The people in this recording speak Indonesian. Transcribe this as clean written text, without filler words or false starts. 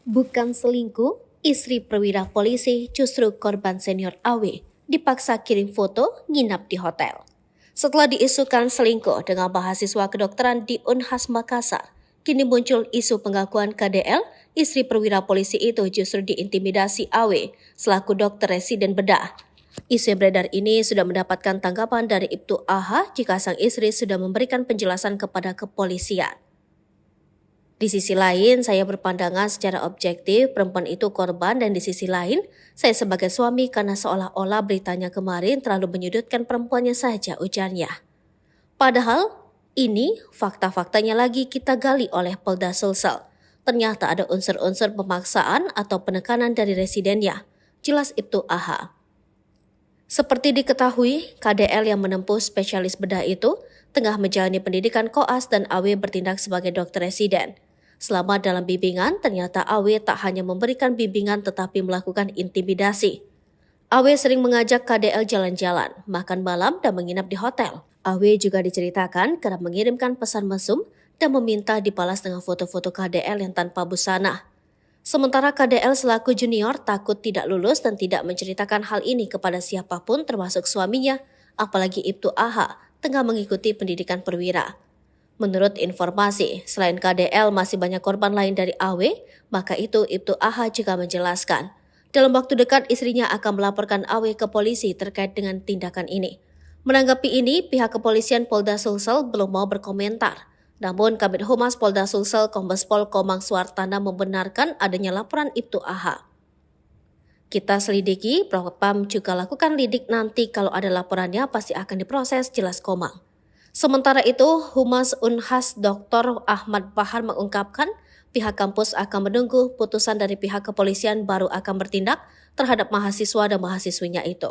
Bukan selingkuh, istri perwira polisi justru korban senior AW dipaksa kirim foto nginap di hotel. Setelah diisukan selingkuh dengan mahasiswa kedokteran di Unhas Makassar, kini muncul isu pengakuan KDL, istri perwira polisi itu justru diintimidasi AW selaku dokter residen bedah. Isu yang beredar ini sudah mendapatkan tanggapan dari Ibtu AH jika sang istri sudah memberikan penjelasan kepada kepolisian. Di sisi lain, saya berpandangan secara objektif perempuan itu korban dan di sisi lain, saya sebagai suami karena seolah-olah beritanya kemarin terlalu menyudutkan perempuannya saja, ujarnya. Padahal, ini fakta-faktanya lagi kita gali oleh Polda Sulsel. Ternyata ada unsur-unsur pemaksaan atau penekanan dari residennya, jelas Ibtu AH. Seperti diketahui, KDL yang menempuh spesialis bedah itu tengah menjalani pendidikan koas dan AW bertindak sebagai dokter residen. Selama dalam bimbingan, ternyata AW tak hanya memberikan bimbingan tetapi melakukan intimidasi. AW sering mengajak KDL jalan-jalan, makan malam dan menginap di hotel. AW juga diceritakan kerap mengirimkan pesan mesum dan meminta dibalas dengan foto-foto KDL yang tanpa busana. Sementara KDL selaku junior takut tidak lulus dan tidak menceritakan hal ini kepada siapapun termasuk suaminya, apalagi Ibtu AH tengah mengikuti pendidikan perwira. Menurut informasi, selain KDL masih banyak korban lain dari AW, maka itu Ibtu AH juga menjelaskan. Dalam waktu dekat istrinya akan melaporkan AW ke polisi terkait dengan tindakan ini. Menanggapi ini, pihak kepolisian Polda Sulsel belum mau berkomentar. Namun Kabid Humas Polda Sulsel Kombes Pol Komang Suartana membenarkan adanya laporan Ibtu AH. Kita selidiki, Propam juga lakukan lidik nanti kalau ada laporannya pasti akan diproses, jelas Komang. Sementara itu, Humas Unhas Dr. Ahmad Bahar mengungkapkan pihak kampus akan menunggu putusan dari pihak kepolisian baru akan bertindak terhadap mahasiswa dan mahasiswinya itu.